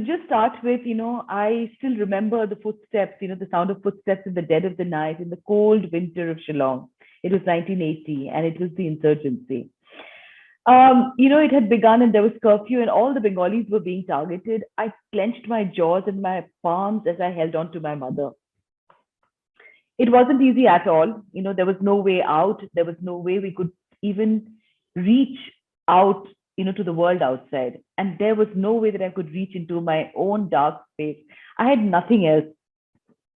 to just start with, I still remember the footsteps, the sound of footsteps in the dead of the night in the cold winter of Shillong. It was 1980 and it was the insurgency. It had begun and there was curfew and all the Bengalis were being targeted. I clenched my jaws and my palms as I held on to my mother. It wasn't easy at all. There was no way out. There was no way we could even reach out, to the world outside. And there was no way that I could reach into my own dark space. I had nothing else,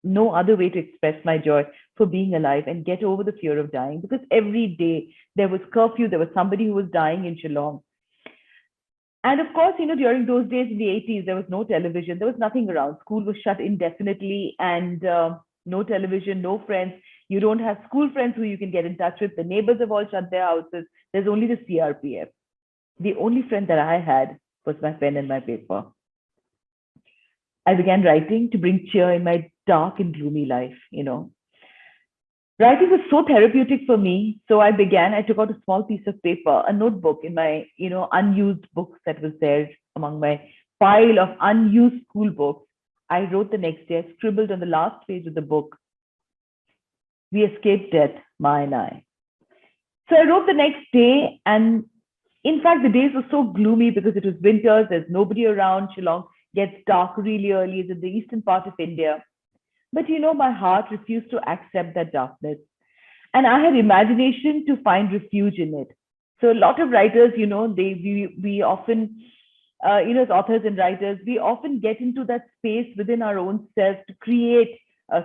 no other way to express my joy for being alive and get over the fear of dying, because every day there was curfew, there was somebody who was dying in Shillong. And of course, during those days in the 80s, there was no television, there was nothing around. School was shut indefinitely, and no television, no friends. You don't have school friends who you can get in touch with. The neighbors have all shut their houses. There's only the CRPF. The only friend that I had was my pen and my paper. I began writing to bring cheer in my dark and gloomy life. Writing was so therapeutic for me. So I took out a small piece of paper, a notebook in my, unused books that was there among my pile of unused school books. I wrote the next day, I scribbled on the last page of the book, "We escaped death, Ma and I." So I wrote the next day, and in fact, the days were so gloomy because it was winter, there's nobody around. Shillong gets dark really early, it's in the eastern part of India. But my heart refused to accept that darkness. And I had imagination to find refuge in it. So a lot of writers, we often, as authors and writers, we often get into that space within our own selves to create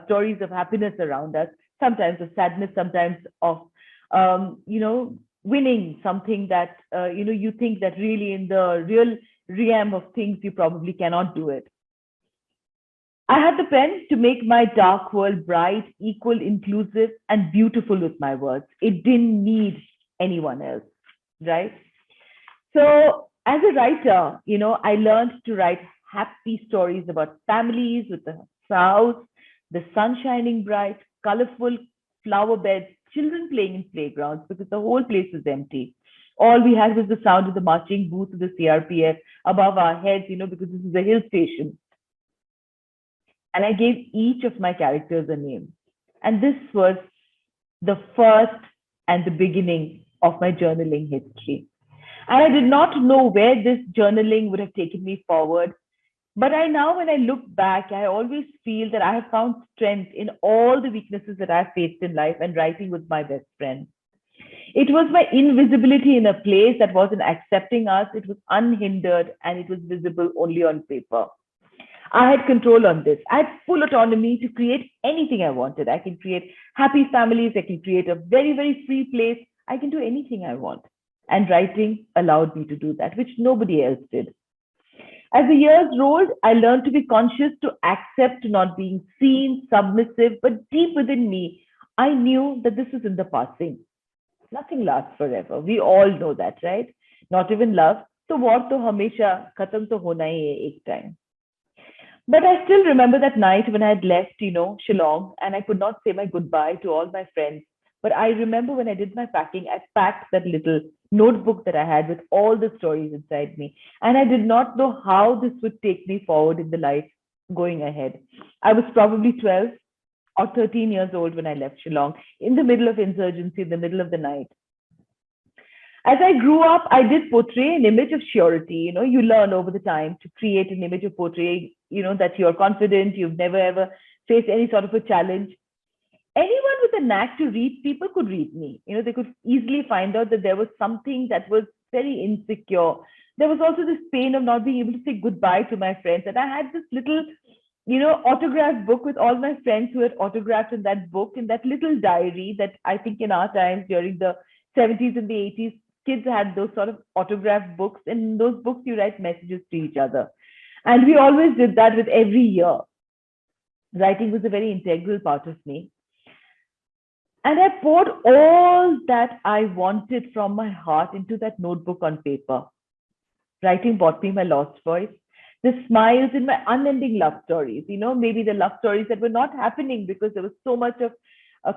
stories of happiness around us, sometimes of sadness, sometimes of, winning something that, you think that really in the real realm of things, you probably cannot do it. I had the pen to make my dark world bright, equal, inclusive, and beautiful with my words. It didn't need anyone else, right? So as a writer, I learned to write happy stories about families with the house, the sun shining bright, colorful flower beds, children playing in playgrounds because the whole place was empty. All we had was the sound of the marching boots of the CRPF above our heads, because this is a hill station. And I gave each of my characters a name. And this was the first and the beginning of my journaling history. And I did not know where this journaling would have taken me forward. But when I look back, I always feel that I have found strength in all the weaknesses that I've faced in life, and writing was my best friend. It was my invisibility in a place that wasn't accepting us. It was unhindered and it was visible only on paper. I had control on this. I had full autonomy to create anything I wanted. I can create happy families. I can create a very, very free place. I can do anything I want. And writing allowed me to do that, which nobody else did. As the years rolled, I learned to be conscious, to accept not being seen, submissive, but deep within me, I knew that this is in the passing. Nothing lasts forever. We all know that, right? Not even love. So war to hamesha khatam to hona hi hai ek time. But I still remember that night when I had left, Shillong, and I could not say my goodbye to all my friends. But I remember when I did my packing, I packed that little notebook that I had with all the stories inside me. And I did not know how this would take me forward in the life going ahead. I was probably 12 or 13 years old when I left Shillong, in the middle of insurgency, in the middle of the night. As I grew up, I did portray an image of surety. You learn over the time to create an image of portraying, that you're confident, you've never ever faced any sort of a challenge. Anyone with a knack to read people could read me. They could easily find out that there was something that was very insecure. There was also this pain of not being able to say goodbye to my friends. And I had this little, autographed book with all my friends who had autographed in that book, in that little diary that I think in our times during the 70s and the 80s, kids had those sort of autographed books. And in those books, you write messages to each other. And we always did that with every year. Writing was a very integral part of me. And I poured all that I wanted from my heart into that notebook on paper. Writing brought me my lost voice, the smiles in my unending love stories, maybe the love stories that were not happening because there was so much of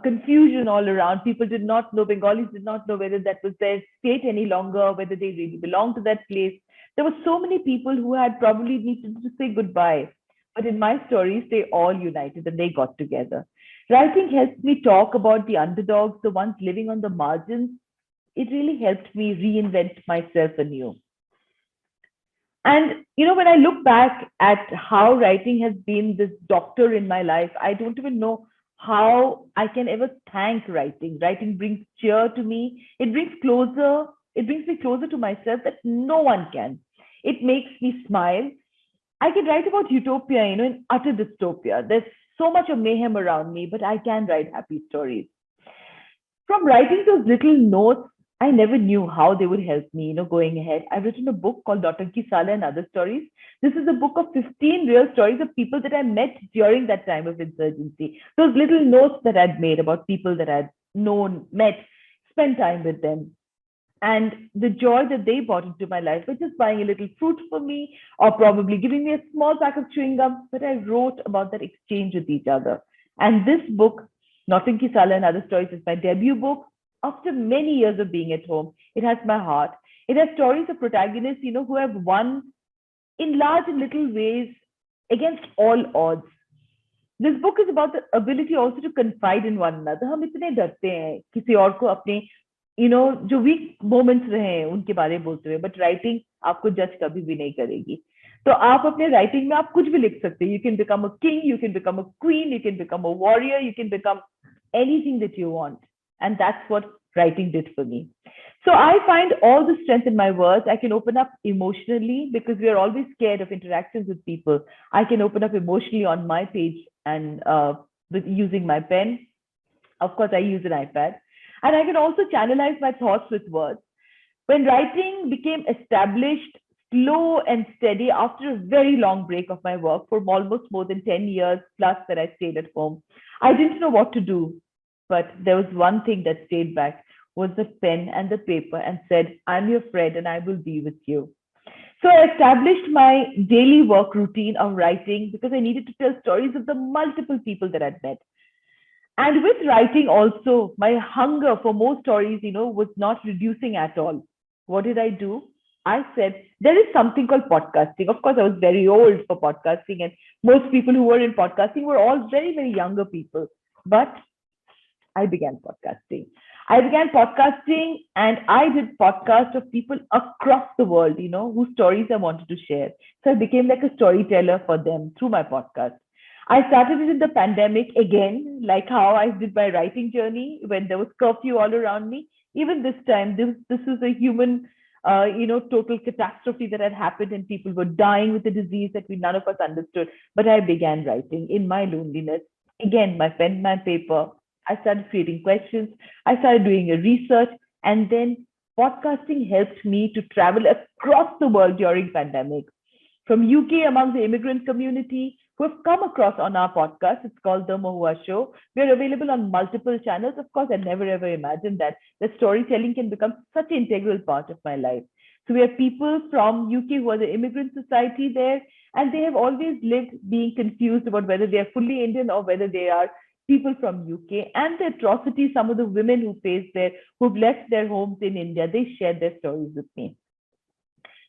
confusion all around. People did not know, Bengalis did not know whether that was their state any longer, whether they really belonged to that place. There were so many people who had probably needed to say goodbye. But in my stories, they all united and they got together. Writing helps me talk about the underdogs, the ones living on the margins. It really helped me reinvent myself anew. And when I look back at how writing has been this doctor in my life, I don't even know how I can ever thank writing. Writing brings cheer to me. It brings me closer to myself that no one can. It makes me smile. I can write about utopia, in utter dystopia. There's so much of mayhem around me, but I can write happy stories. From writing those little notes, I never knew how they would help me, going ahead. I've written a book called Daughter Sala and Other Stories. This is a book of 15 real stories of people that I met during that time of insurgency. Those little notes that I'd made about people that I'd known, met, spent time with them. And the joy that they brought into my life by just buying a little fruit for me or probably giving me a small pack of chewing gum. But I wrote about that exchange with each other. And this book, Nautanki Sala and Other Stories, is my debut book. After many years of being at home, it has my heart. It has stories of protagonists, who have won in large and little ways against all odds. This book is about the ability also to confide in one another. हम इतने डरते हैं किसी और को अपने जो week moments रहे हैं उनके बारे में बोलते हुए, बट राइटिंग आपको जज कभी भी नहीं करेगी. तो आप अपने राइटिंग में आप कुछ भी लिख सकते हैं. You can become a king, you can become a queen, you can become a warrior, you can become anything that you want. And that's what writing did for me. So I find all the strength in my words. I can open up emotionally because we are always scared of interactions with people. I can open up emotionally on my page and with using my pen. Of course, I use an iPad. And I can also channelize my thoughts with words. When writing became established, slow and steady after a very long break of my work for almost more than 10 years plus that I stayed at home, I didn't know what to do. But there was one thing that stayed back, was the pen and the paper, and said, I'm your friend and I will be with you. So I established my daily work routine of writing because I needed to tell stories of the multiple people that I'd met. And with writing also, my hunger for more stories, was not reducing at all. What did I do? I said, there is something called podcasting. Of course, I was very old for podcasting, and most people who were in podcasting were all very, very younger people. But I began podcasting. And I did podcasts of people across the world, whose stories I wanted to share. So I became like a storyteller for them through my podcast. I started it in the pandemic again, like how I did my writing journey when there was curfew all around me. Even this time, this was a human, total catastrophe that had happened and people were dying with a disease that none of us understood. But I began writing in my loneliness. Again, my pen, my paper. I started creating questions. I started doing a research, and then podcasting helped me to travel across the world during pandemic. From UK among the immigrant community who have come across on our podcast. It's called The Mohua Show. We're available on multiple channels. Of course, I never ever imagined that storytelling can become such an integral part of my life. So we have people from UK who are the immigrant society there, and they have always lived being confused about whether they are fully Indian or whether they are people from UK, and the atrocities some of the women who faced there, who've left their homes in India, they shared their stories with me.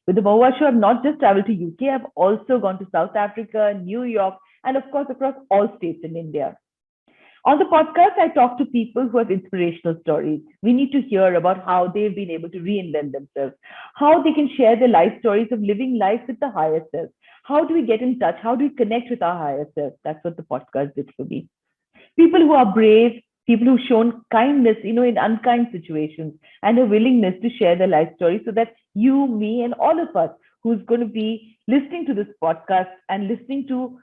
With the Mohua Show, I've not just traveled to UK, I've also gone to South Africa, New York, and of course, across all states in India. On the podcast, I talk to people who have inspirational stories. We need to hear about how they've been able to reinvent themselves, how they can share their life stories of living life with the higher self. How do we get in touch? How do we connect with our higher self? That's what the podcast did for me. People who are brave, people who've shown kindness, in unkind situations, and a willingness to share their life story so that you, me, and all of us who's going to be listening to this podcast and listening to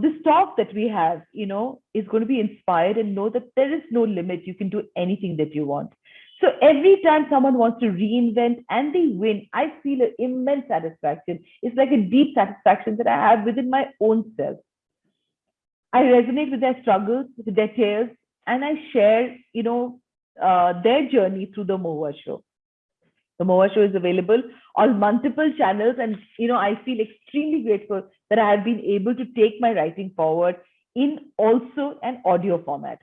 this talk that we have, is going to be inspired and know that there is no limit. You can do anything that you want. So every time someone wants to reinvent and they win, I feel an immense satisfaction. It's like a deep satisfaction that I have within my own self. I resonate with their struggles, with their tears, and I share, their journey through the Mohua Show. The Mohua Show is available on multiple channels, and I feel extremely grateful that I have been able to take my writing forward in also an audio format.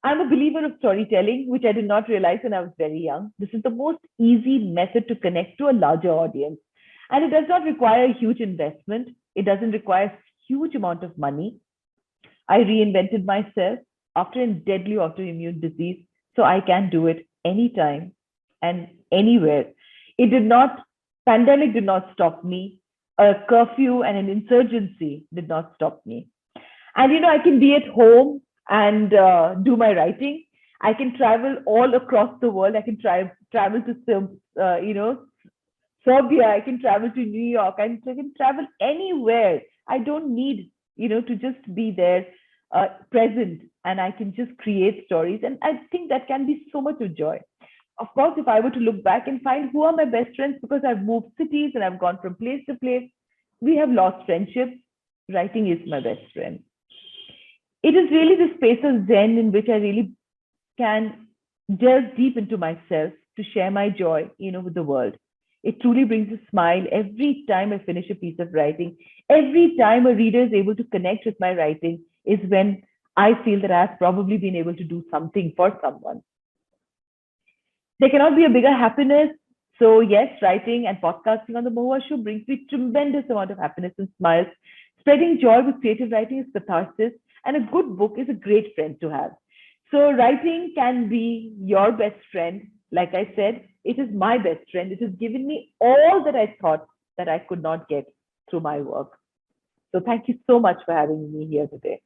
I'm a believer of storytelling, which I did not realize when I was very young. This is the most easy method to connect to a larger audience. And it does not require a huge investment. It doesn't require a huge amount of money. I reinvented myself after a deadly autoimmune disease, so I can do it anytime and anywhere. It did not, pandemic did not stop me. A curfew and an insurgency did not stop me. And I can be at home and do my writing. I can travel all across the world. I can travel to Serbia. I can travel to New York. I can travel anywhere. I don't need to just be there, present, and I can just create stories. And I think that can be so much of joy. Of course, if I were to look back and find who are my best friends, because I've moved cities and I've gone from place to place, we have lost friendships. Writing is my best friend. It is really the space of Zen in which I really can delve deep into myself to share my joy, with the world. It truly brings a smile every time I finish a piece of writing. Every time a reader is able to connect with my writing is when I feel that I've probably been able to do something for someone. There cannot be a bigger happiness. So yes, writing and podcasting on the Mohua Show brings me tremendous amount of happiness and smiles. Spreading joy with creative writing is catharsis, and a good book is a great friend to have. So writing can be your best friend. Like I said, it is my best friend. It has given me all that I thought that I could not get through my work. So thank you so much for having me here today.